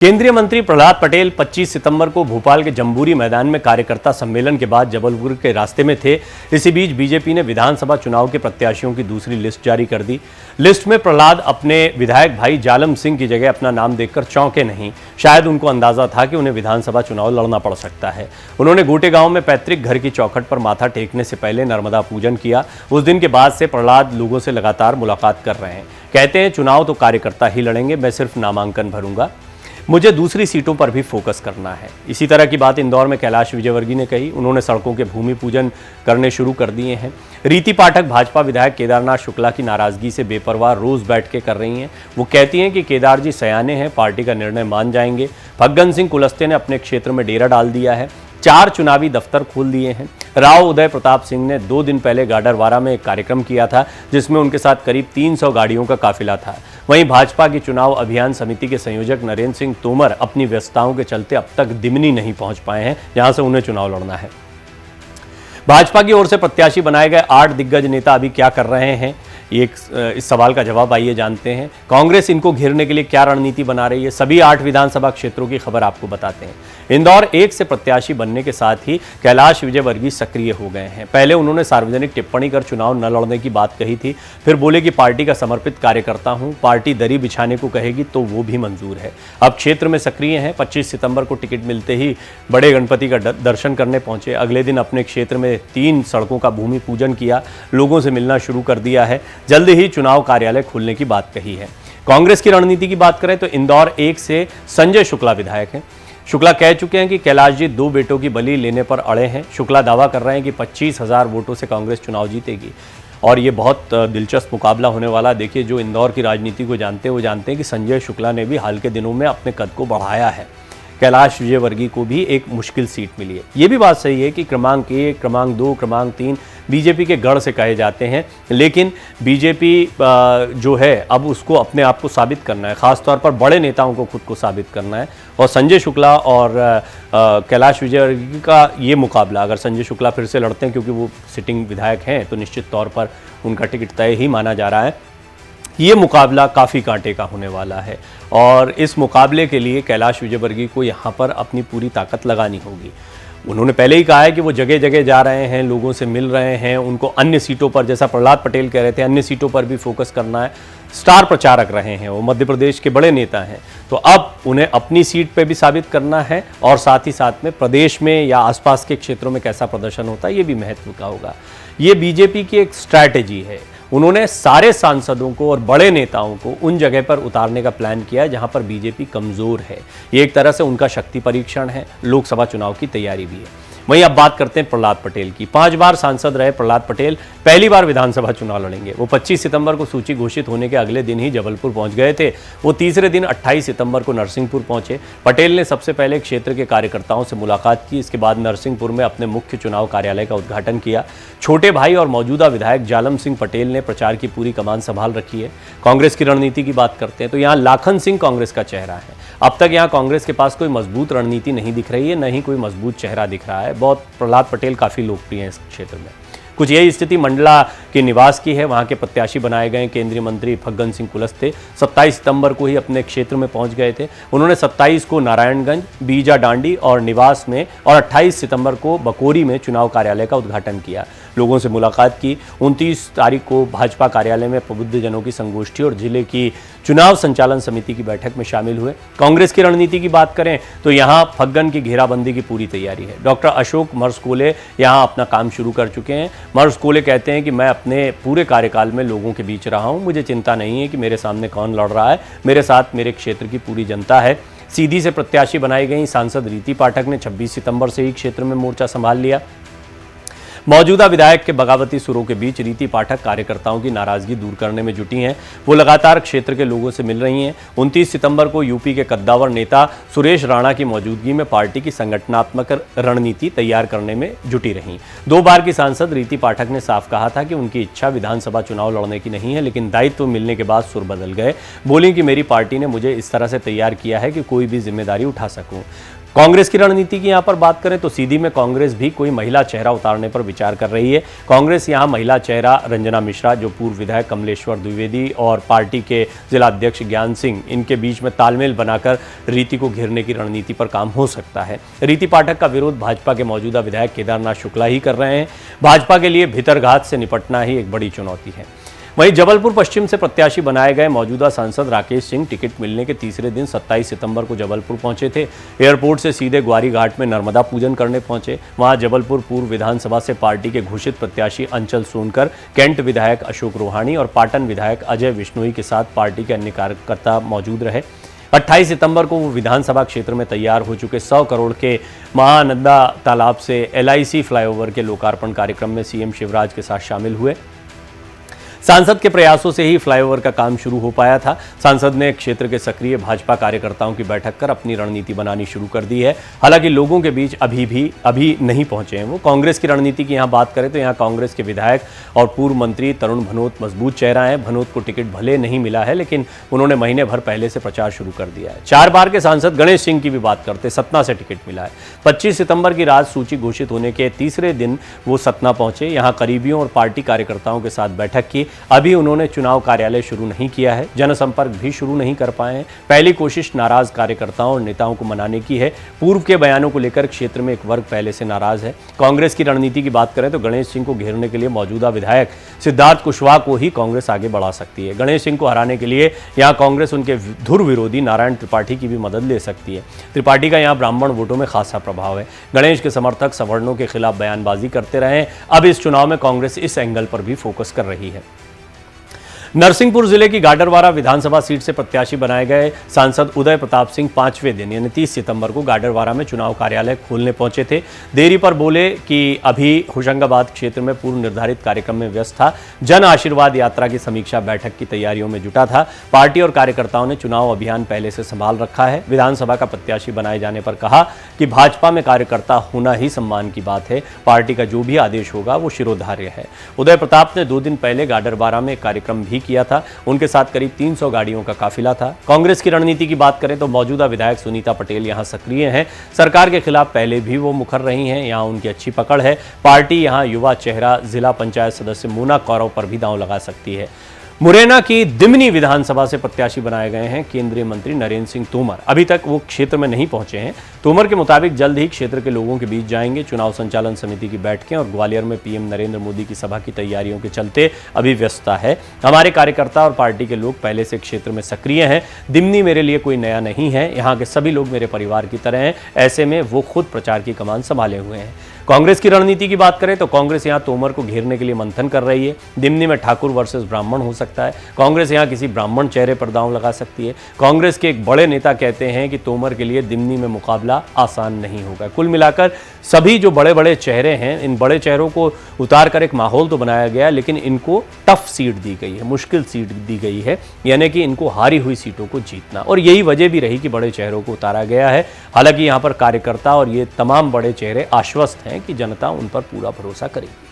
केंद्रीय मंत्री प्रहलाद पटेल 25 सितंबर को भोपाल के जम्बूरी मैदान में कार्यकर्ता सम्मेलन के बाद जबलपुर के रास्ते में थे। इसी बीच बीजेपी ने विधानसभा चुनाव के प्रत्याशियों की दूसरी लिस्ट जारी कर दी। लिस्ट में प्रहलाद अपने विधायक भाई जालम सिंह की जगह अपना नाम देखकर चौंके नहीं। शायद उनको अंदाजा था कि उन्हें विधानसभा चुनाव लड़ना पड़ सकता है। उन्होंने गोटे गांव में पैतृक घर की चौखट पर माथा टेकने से पहले नर्मदा पूजन किया। उस दिन के बाद से प्रहलाद लोगों से लगातार मुलाकात कर रहे हैं। कहते हैं चुनाव तो कार्यकर्ता ही लड़ेंगे, मैं सिर्फ नामांकन भरूंगा, मुझे दूसरी सीटों पर भी फोकस करना है। इसी तरह की बात इंदौर में कैलाश विजयवर्गीय ने कही। उन्होंने सड़कों के भूमि पूजन करने शुरू कर दिए हैं। रीति पाठक भाजपा विधायक केदारनाथ शुक्ला की नाराजगी से बेपरवाह रोज बैठ के कर रही हैं। वो कहती हैं कि केदार जी सयाने हैं, पार्टी का निर्णय मान जाएंगे। फग्गन सिंह कुलस्ते ने अपने क्षेत्र में डेरा डाल दिया है, 4 चुनावी दफ्तर खोल दिए हैं। राव उदय प्रताप सिंह ने 2 दिन पहले गाडरवारा में एक कार्यक्रम किया था जिसमें उनके साथ करीब 300 गाड़ियों का काफिला था। वहीं भाजपा की चुनाव अभियान समिति के संयोजक नरेंद्र सिंह तोमर अपनी व्यस्तताओं के चलते अब तक दिमनी नहीं पहुंच पाए हैं, जहां से उन्हें चुनाव लड़ना है। भाजपा की ओर से प्रत्याशी बनाए गए 8 दिग्गज नेता अभी क्या कर रहे हैं, इस सवाल का जवाब आइए जानते हैं। कांग्रेस इनको घेरने के लिए क्या रणनीति बना रही है, सभी 8 विधानसभा क्षेत्रों की खबर आपको बताते हैं। इंदौर 1 से प्रत्याशी बनने के साथ ही कैलाश विजयवर्गीय सक्रिय हो गए हैं। पहले उन्होंने सार्वजनिक टिप्पणी कर चुनाव न लड़ने की बात कही थी, फिर बोले कि पार्टी का समर्पित कार्यकर्ता हूं, पार्टी दरी बिछाने को कहेगी तो वो भी मंजूर है। अब क्षेत्र में सक्रिय हैं। 25 सितंबर को टिकट मिलते ही बड़े गणपति का दर्शन करने पहुंचे। अगले दिन अपने क्षेत्र में 3 सड़कों का भूमि पूजन किया, लोगों से मिलना शुरू कर दिया है। जल्द ही चुनाव कार्यालय खोलने की बात कही है। कांग्रेस की रणनीति की बात करें तो इंदौर 1 से संजय शुक्ला विधायक हैं। शुक्ला कह चुके हैं कि कैलाश जी 2 बेटों की बलि लेने पर अड़े हैं। शुक्ला दावा कर रहे हैं कि 25,000 वोटों से कांग्रेस चुनाव जीतेगी और ये बहुत दिलचस्प मुकाबला होने वाला। देखिए, जो इंदौर की राजनीति को जानते हैं वो जानते हैं कि संजय शुक्ला ने भी हाल के दिनों में अपने कद को बढ़ाया है। कैलाश विजयवर्गीय को भी एक मुश्किल सीट मिली है। ये भी बात सही है कि क्रमांक 1, क्रमांक 2, क्रमांक 3 बीजेपी के गढ़ से कहे जाते हैं, लेकिन बीजेपी जो है अब उसको अपने आप को साबित करना है, खासतौर पर बड़े नेताओं को खुद को साबित करना है। और संजय शुक्ला और कैलाश विजयवर्गीय का ये मुकाबला, अगर संजय शुक्ला फिर से लड़ते हैं क्योंकि वो सिटिंग विधायक हैं, तो निश्चित तौर पर उनका टिकट तय ही माना जा रहा है। ये मुकाबला काफ़ी कांटे का होने वाला है और इस मुकाबले के लिए कैलाश विजयवर्गीय को यहाँ पर अपनी पूरी ताकत लगानी होगी। उन्होंने पहले ही कहा है कि वो जगह जगह जा रहे हैं, लोगों से मिल रहे हैं, उनको अन्य सीटों पर, जैसा प्रहलाद पटेल कह रहे थे, अन्य सीटों पर भी फोकस करना है। स्टार प्रचारक रहे हैं, वो मध्य प्रदेश के बड़े नेता हैं, तो अब उन्हें अपनी सीट पे भी साबित करना है और साथ ही साथ में प्रदेश में या आसपास के क्षेत्रों में कैसा प्रदर्शन होता है ये भी महत्व का होगा। ये बीजेपी की एक स्ट्रैटेजी है। उन्होंने सारे सांसदों को और बड़े नेताओं को उन जगह पर उतारने का प्लान किया है जहां पर बीजेपी कमजोर है। ये एक तरह से उनका शक्ति परीक्षण है, लोकसभा चुनाव की तैयारी भी है। वहीं अब बात करते हैं प्रहलाद पटेल की। 5 बार सांसद रहे प्रहलाद पटेल पहली बार विधानसभा चुनाव लड़ेंगे। वो 25 सितंबर को सूची घोषित होने के अगले दिन ही जबलपुर पहुंच गए थे। वो तीसरे दिन 28 सितंबर को नरसिंहपुर पहुंचे। पटेल ने सबसे पहले क्षेत्र के कार्यकर्ताओं से मुलाकात की। इसके बाद नरसिंहपुर में अपने मुख्य चुनाव कार्यालय का उद्घाटन किया। छोटे भाई और मौजूदा विधायक जालम सिंह पटेल ने प्रचार की पूरी कमान संभाल रखी है। कांग्रेस की रणनीति की बात करते हैं तो यहाँ लाखन सिंह कांग्रेस का चेहरा है। अब तक यहाँ कांग्रेस के पास कोई मजबूत रणनीति नहीं दिख रही है, न ही कोई मजबूत चेहरा दिख रहा है। बहुत प्रहलाद पटेल काफ़ी लोकप्रिय हैं इस क्षेत्र में। कुछ यही स्थिति मंडला के निवास की है। वहां के प्रत्याशी बनाए गए केंद्रीय मंत्री फग्गन सिंह कुलस्ते 27 सितंबर को ही अपने क्षेत्र में पहुंच गए थे। उन्होंने 27 को नारायणगंज, बीजा डांडी और निवास में और 28 सितंबर को बकोरी में चुनाव कार्यालय का उद्घाटन किया, लोगों से मुलाकात की। 29 तारीख को भाजपा कार्यालय में प्रबुद्धजनों की संगोष्ठी और जिले की चुनाव संचालन समिति की बैठक में शामिल हुए। कांग्रेस की रणनीति की बात करें तो यहाँ फग्गन की घेराबंदी की पूरी तैयारी है। डॉक्टर अशोक मरसकोले यहाँ अपना काम शुरू कर चुके हैं। मरसकोले कहते हैं कि मैं अपने पूरे कार्यकाल में लोगों के बीच रहा हूँ, मुझे चिंता नहीं है कि मेरे सामने कौन लड़ रहा है, मेरे साथ मेरे क्षेत्र की पूरी जनता है। सीधी से प्रत्याशी बनाई गई सांसद रीति पाठक ने 26 सितंबर से ही क्षेत्र में मोर्चा संभाल लिया। मौजूदा विधायक के बगावती सुरों के बीच रीति पाठक कार्यकर्ताओं की नाराजगी दूर करने में जुटी हैं। वो लगातार क्षेत्र के लोगों से मिल रही हैं। 29 सितंबर को यूपी के कद्दावर नेता सुरेश राणा की मौजूदगी में पार्टी की संगठनात्मक रणनीति तैयार करने में जुटी रहीं। 2 बार की सांसद रीति पाठक ने साफ कहा था कि उनकी इच्छा विधानसभा चुनाव लड़ने की नहीं है, लेकिन दायित्व मिलने के बाद सुर बदल गए। बोली कि मेरी पार्टी ने मुझे इस तरह से तैयार किया है कि कोई भी जिम्मेदारी उठा सकूं। कांग्रेस की रणनीति की यहां पर बात करें तो सीधी में कांग्रेस भी कोई महिला चेहरा उतारने पर विचार कर रही है। कांग्रेस यहां महिला चेहरा रंजना मिश्रा, जो पूर्व विधायक कमलेश्वर द्विवेदी और पार्टी के जिला अध्यक्ष ज्ञान सिंह, इनके बीच में तालमेल बनाकर रीति को घेरने की रणनीति पर काम हो सकता है। रीति पाठक का विरोध भाजपा के मौजूदा विधायक केदारनाथ शुक्ला ही कर रहे हैं। भाजपा के लिए भीतरघात से निपटना ही एक बड़ी चुनौती है। वहीं जबलपुर पश्चिम से प्रत्याशी बनाए गए मौजूदा सांसद राकेश सिंह टिकट मिलने के तीसरे दिन 27 सितंबर को जबलपुर पहुंचे थे। एयरपोर्ट से सीधे ग्वारी घाट में नर्मदा पूजन करने पहुंचे। वहां जबलपुर पूर्व विधानसभा से पार्टी के घोषित प्रत्याशी अंचल सोनकर, कैंट विधायक अशोक रोहाणी और पाटन विधायक अजय विश्नोई के साथ पार्टी के अन्य कार्यकर्ता मौजूद रहे। 28 सितंबर को वो विधानसभा क्षेत्र में तैयार हो चुके 100 करोड़ के महानंदा तालाब से LIC फ्लाईओवर के लोकार्पण कार्यक्रम में सीएम शिवराज के साथ शामिल हुए। सांसद के प्रयासों से ही फ्लाईओवर का काम शुरू हो पाया था। सांसद ने क्षेत्र के सक्रिय भाजपा कार्यकर्ताओं की बैठक कर अपनी रणनीति बनानी शुरू कर दी है। हालांकि लोगों के बीच अभी नहीं पहुंचे हैं वो। कांग्रेस की रणनीति की यहां बात करें तो यहां कांग्रेस के विधायक और पूर्व मंत्री तरुण भनोत मजबूत चेहरा है। भनोत को टिकट भले नहीं मिला है, लेकिन उन्होंने महीने भर पहले से प्रचार शुरू कर दिया है। 4 बार के सांसद गणेश सिंह की भी बात करते, सतना से टिकट मिला है। 25 सितंबर की रात सूची घोषित होने के तीसरे दिन वो सतना पहुंचे। यहां करीबियों और पार्टी कार्यकर्ताओं के साथ बैठक की। अभी उन्होंने चुनाव कार्यालय शुरू नहीं किया है, जनसंपर्क भी शुरू नहीं कर पाए हैं। पहली कोशिश नाराज कार्यकर्ताओं और नेताओं को मनाने की है। पूर्व के बयानों को लेकर क्षेत्र में एक वर्ग पहले से नाराज है। कांग्रेस की रणनीति की बात करें तो गणेश सिंह को घेरने के लिए मौजूदा विधायक सिद्धार्थ कुशवाहा को ही कांग्रेस आगे बढ़ा सकती है। गणेश सिंह को हराने के लिए यहां कांग्रेस उनके धुर विरोधी नारायण त्रिपाठी की भी मदद ले सकती है। त्रिपाठी का यहां ब्राह्मण वोटों में खासा प्रभाव है। गणेश के समर्थक सवर्णों के खिलाफ बयानबाजी करते रहे। अब इस चुनाव में कांग्रेस इस एंगल पर भी फोकस कर रही है। नरसिंहपुर जिले की गाडरवारा विधानसभा सीट से प्रत्याशी बनाए गए सांसद उदय प्रताप सिंह 5वें दिन यानी 30 सितंबर को गाडरवारा में चुनाव कार्यालय खोलने पहुंचे थे। देरी पर बोले कि अभी होशंगाबाद क्षेत्र में पूर्व निर्धारित कार्यक्रम में व्यस्त था। जन आशीर्वाद यात्रा की समीक्षा बैठक की तैयारियों में जुटा था। पार्टी और कार्यकर्ताओं ने चुनाव अभियान पहले से संभाल रखा है। विधानसभा का प्रत्याशी बनाए जाने पर कहा कि भाजपा में कार्यकर्ता होना ही सम्मान की बात है। पार्टी का जो भी आदेश होगा वो शिरोधार्य है। उदय प्रताप ने 2 दिन पहले गाडरवारा में कार्यक्रम भी किया था। उनके साथ करीब 300 गाड़ियों का काफिला था। कांग्रेस की रणनीति की बात करें तो मौजूदा विधायक सुनीता पटेल यहां सक्रिय हैं। सरकार के खिलाफ पहले भी वो मुखर रही हैं। यहां उनकी अच्छी पकड़ है। पार्टी यहां युवा चेहरा जिला पंचायत सदस्य मोना कौरव पर भी दांव लगा सकती है। मुरैना की दिमनी विधानसभा से प्रत्याशी बनाए गए हैं केंद्रीय मंत्री नरेंद्र सिंह तोमर। अभी तक वो क्षेत्र में नहीं पहुंचे हैं। तोमर के मुताबिक जल्द ही क्षेत्र के लोगों के बीच जाएंगे। चुनाव संचालन समिति की बैठकें और ग्वालियर में पीएम नरेंद्र मोदी की सभा की तैयारियों के चलते अभी व्यस्तता है। हमारे कार्यकर्ता और पार्टी के लोग पहले से क्षेत्र में सक्रिय हैं। दिमनी मेरे लिए कोई नया नहीं है। यहाँ के सभी लोग मेरे परिवार की तरह हैं। ऐसे में वो खुद प्रचार की कमान संभाले हुए हैं। कांग्रेस की रणनीति की बात करें तो कांग्रेस यहां तोमर को घेरने के लिए मंथन कर रही है। दिमनी में ठाकुर वर्सेस ब्राह्मण हो सकता है। कांग्रेस यहां किसी ब्राह्मण चेहरे पर दांव लगा सकती है। कांग्रेस के एक बड़े नेता कहते हैं कि तोमर के लिए दिमनी में मुकाबला आसान नहीं होगा। कुल मिलाकर सभी जो बड़े बड़े चेहरे हैं, इन बड़े चेहरों को उतार कर एक माहौल तो बनाया गया, लेकिन इनको टफ सीट दी गई है, मुश्किल सीट दी गई है, यानी कि इनको हारी हुई सीटों को जीतना। और यही वजह भी रही कि बड़े चेहरों को उतारा गया है। हालांकि यहां पर कार्यकर्ता और ये तमाम बड़े चेहरे आश्वस्त हैं कि जनता उन पर पूरा भरोसा करेगी।